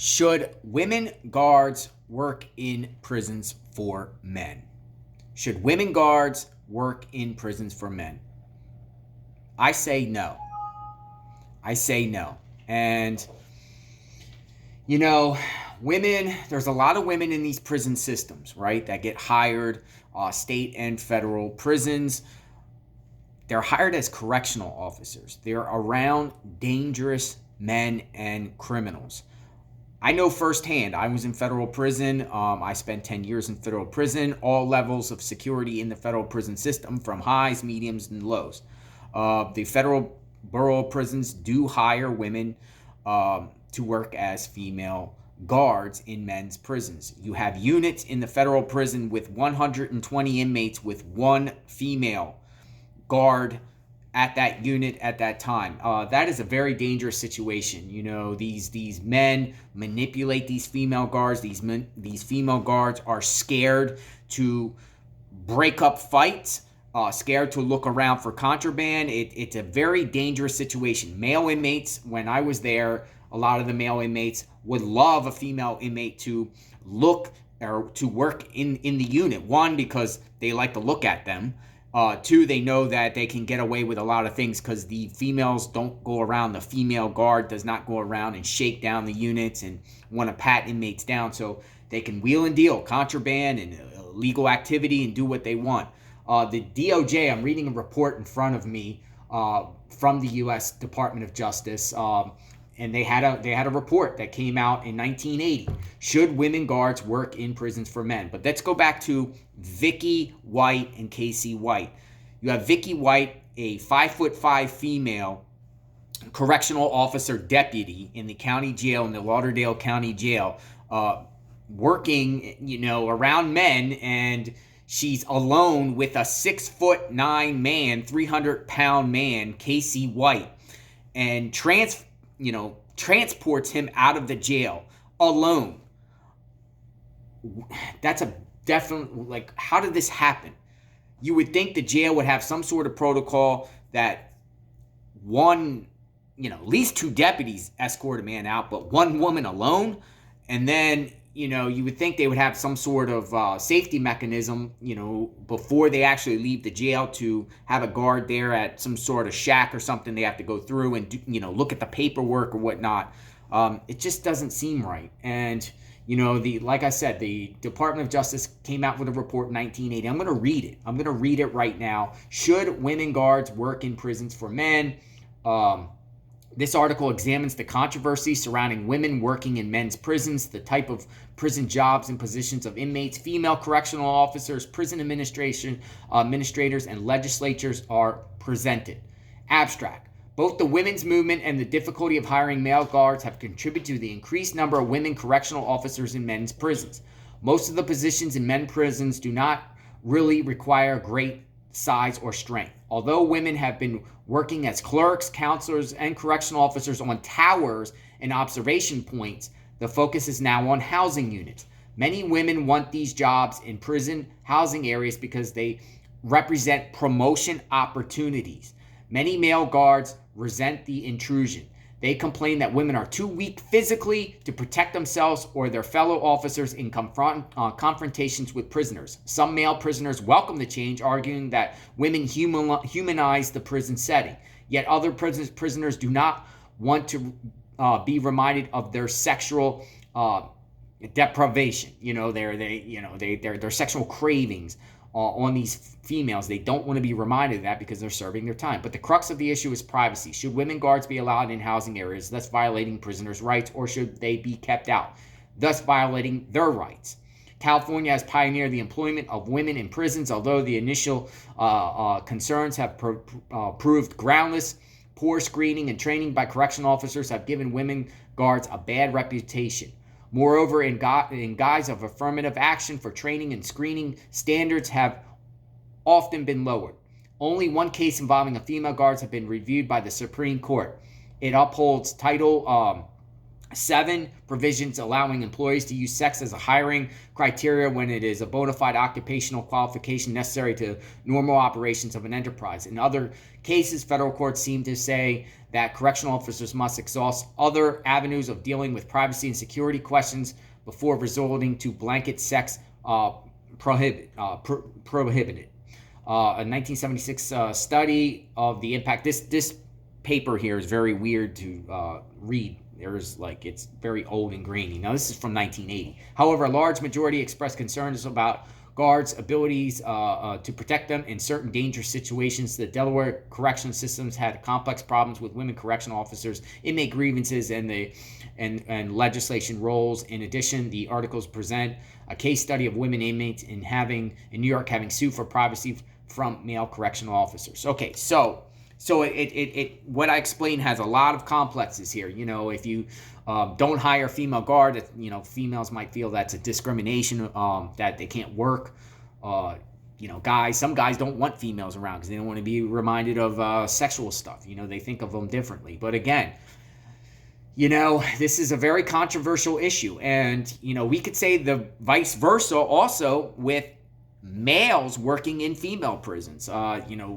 Should women guards work in prisons for men? Should women guards work in prisons for men? I say no. I say no. And, you know, women, there's a lot of women in these prison systems, right, that get hired, state and federal prisons. They're hired as correctional officers. They're around dangerous men and criminals. I know firsthand. I was in federal prison. I spent 10 years in federal prison, all levels of security in the federal prison system, from highs, mediums, and lows. The federal borough prisons do hire women to work as female guards in men's prisons. You have units in the federal prison with 120 inmates with one female guard at that unit at that time. That is a very dangerous situation. You know, these men manipulate these female guards. These female guards are scared to break up fights, scared to look around for contraband. It's a very dangerous situation. Male inmates, when I was there, a lot of the male inmates would love a female inmate to look or to work in the unit. One, because they like to look at them. Two, they know that they can get away with a lot of things because the females don't go around. The female guard does not go around and shake down the units and want to pat inmates down. So they can wheel and deal contraband and illegal activity and do what they want. The DOJ, I'm reading a report in front of me from the U.S. Department of Justice, and they had a report that came out in 1980. Should women guards work in prisons for men? But let's go back to Vicky White and Casey White. You have Vicky White, a 5'5" female correctional officer deputy in the county jail, in the Lauderdale County Jail, working, around men, and she's alone with a 6'9" man, 300-pound man, Casey White, and transports him out of the jail alone. That's a definite, how did this happen? You would think the jail would have some sort of protocol that one, at least two deputies escort a man out, but one woman alone. And then, you would think they would have some sort of safety mechanism, before they actually leave the jail, to have a guard there at some sort of shack or something they have to go through and, look at the paperwork or whatnot. It just doesn't seem right. And, like I said, the Department of Justice came out with a report in 1980. I'm going to read it. I'm going to read it right now. Should women guards work in prisons for men? This article examines the controversy surrounding women working in men's prisons, the type of prison jobs and positions of inmates, female correctional officers, prison administrators, and legislatures are presented. Abstract. Both the women's movement and the difficulty of hiring male guards have contributed to the increased number of women correctional officers in men's prisons. Most of the positions in men's prisons do not really require great size or strength. Although women have been working as clerks, counselors, and correctional officers on towers and observation points, the focus is now on housing units. Many women want these jobs in prison housing areas because they represent promotion opportunities. Many male guards resent the intrusion. They complain that women are too weak physically to protect themselves or their fellow officers in confrontations with prisoners. Some male prisoners welcome the change, arguing that women humanize the prison setting. Yet other prisoners do not want to be reminded of their sexual deprivation. Their sexual cravings on these females. They don't want to be reminded of that because they're serving their time. But the crux of the issue is privacy. Should women guards be allowed in housing areas, thus violating prisoners' rights, or should they be kept out, thus violating their rights? California has pioneered the employment of women in prisons, although the initial concerns have proved groundless. Poor screening and training by correctional officers have given women guards a bad reputation. Moreover, in guise of affirmative action for training and screening, standards have often been lowered. Only one case involving a female guard has been reviewed by the Supreme Court. It upholds Title 7, provisions allowing employees to use sex as a hiring criteria when it is a bona fide occupational qualification necessary to normal operations of an enterprise. In other cases, federal courts seem to say that correctional officers must exhaust other avenues of dealing with privacy and security questions before resorting to blanket sex prohibited. A 1976 study of the impact. This paper here is very weird to read. It's very old and grainy. Now, this is from 1980. However, a large majority expressed concerns about guards' abilities to protect them in certain dangerous situations. The Delaware correctional systems had complex problems with women correctional officers, inmate grievances, and legislation roles. In addition, the articles present a case study of women inmates in New York having sued for privacy from male correctional officers. Okay, so it what I explained has a lot of complexes here. If you don't hire a female guard, females might feel that's a discrimination, that they can't work. Some guys don't want females around because they don't want to be reminded of sexual stuff. They think of them differently. But again, this is a very controversial issue. And, we could say the vice versa also with males working in female prisons.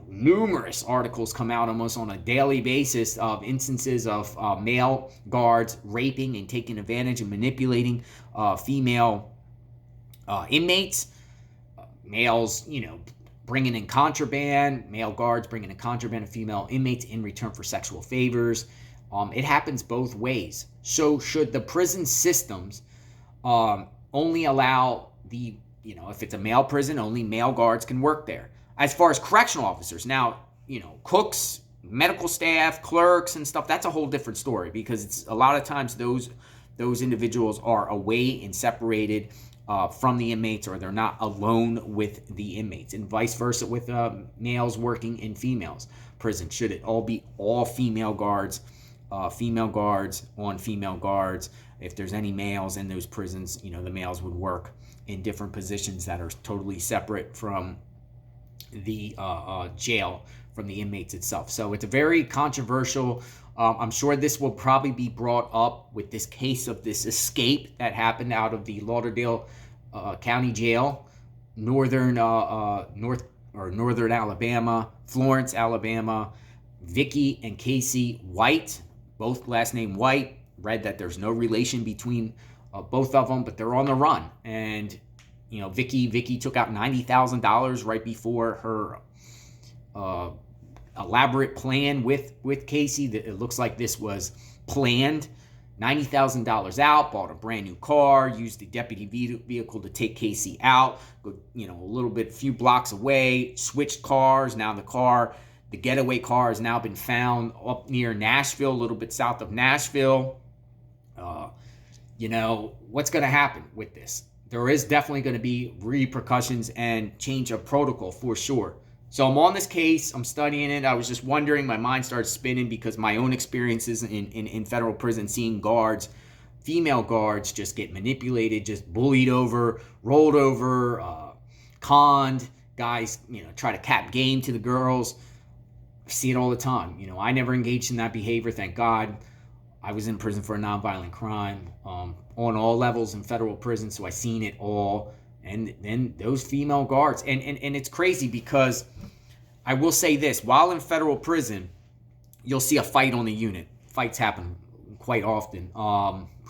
Numerous articles come out almost on a daily basis of instances of male guards raping and taking advantage and manipulating female inmates. Males, bringing in contraband, male guards bringing in contraband of female inmates in return for sexual favors. It happens both ways. So should the prison systems only allow if it's a male prison, only male guards can work there? As far as correctional officers, now, cooks, medical staff, clerks and stuff, that's a whole different story, because it's a lot of times those individuals are away and separated from the inmates, or they're not alone with the inmates, and vice versa with males working in females prison. Should it all be all female guards on female guards? If there's any males in those prisons, the males would work in different positions that are totally separate from the jail, from the inmates itself. So it's a very controversial. I'm sure this will probably be brought up with this case of this escape that happened out of the Lauderdale County Jail, northern Alabama, Florence, Alabama. Vicky and Casey White, both last name White. Read that there's no relation between both of them, but they're on the run. And Vicky took out $90,000 right before her elaborate plan with Casey. That it looks like this was planned. $90,000 out, bought a brand new car, used the deputy vehicle to take Casey out, go, a few blocks away, switched cars. Now the getaway car has now been found up near Nashville, a little bit south of Nashville. What's going to happen with this? There is definitely going to be repercussions and change of protocol for sure. So I'm on this case. I'm studying it. I was just wondering. My mind started spinning because my own experiences in federal prison, seeing guards, female guards, just get manipulated, just bullied over, rolled over, conned. Guys, try to cap game to the girls. I see it all the time. I never engaged in that behavior, thank God. I was in prison for a nonviolent crime on all levels in federal prison, so I seen it all. And then those female guards. And it's crazy because I will say this. While in federal prison, you'll see a fight on the unit. Fights happen quite often.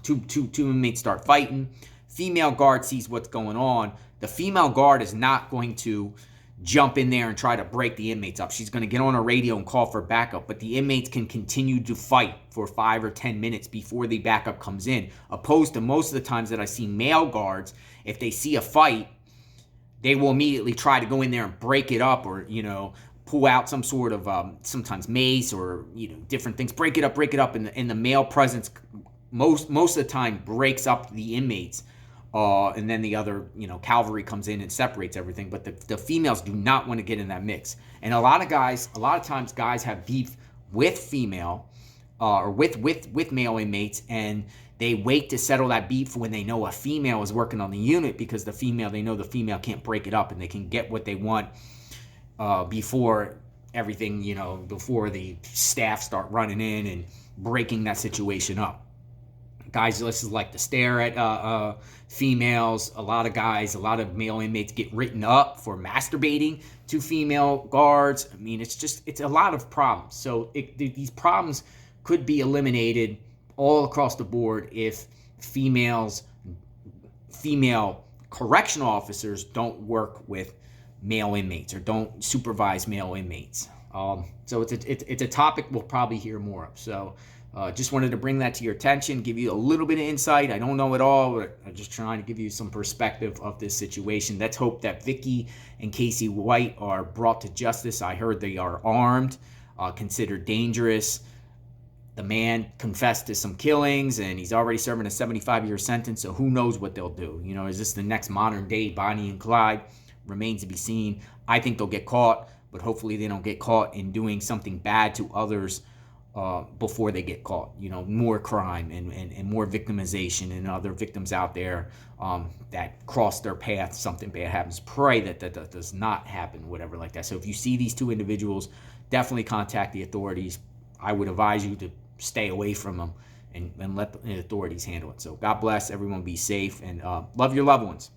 Two inmates start fighting. Female guard sees what's going on. The female guard is not going to jump in there and try to break the inmates up. She's going to get on a radio and call for backup, but the inmates can continue to fight for 5 or 10 minutes before the backup comes in, opposed to most of the times that I see male guards, if they see a fight, they will immediately try to go in there and break it up, or pull out some sort of sometimes mace or different things, break it up, and the male presence most of the time breaks up the inmates. And then the other, cavalry comes in and separates everything. But the females do not want to get in that mix. And a lot of times guys have beef with female or with male inmates, and they wait to settle that beef when they know a female is working on the unit, because they know the female can't break it up, and they can get what they want before everything, before the staff start running in and breaking that situation up. Guys just like to stare at females. A lot of male inmates get written up for masturbating to female guards. I mean, it's a lot of problems. So these problems could be eliminated all across the board if female correctional officers don't work with male inmates or don't supervise male inmates. So it's a topic we'll probably hear more of. So just wanted to bring that to your attention, give you a little bit of insight. I don't know it all, but I'm just trying to give you some perspective of this situation. Let's hope that Vicky and Casey White are brought to justice. I heard they are armed, considered dangerous. The man confessed to some killings, and he's already serving a 75-year sentence, so who knows what they'll do. You know, is this the next modern day Bonnie and Clyde? Remains to be seen. I think they'll get caught, but hopefully they don't get caught in doing something bad to others before they get caught. You know, more crime and more victimization, and other victims out there that cross their path, something bad happens. Pray that does not happen, whatever like that. So if you see these two individuals, definitely contact the authorities. I would advise you to stay away from them and let the authorities handle it. So God bless everyone. Be safe and love your loved ones.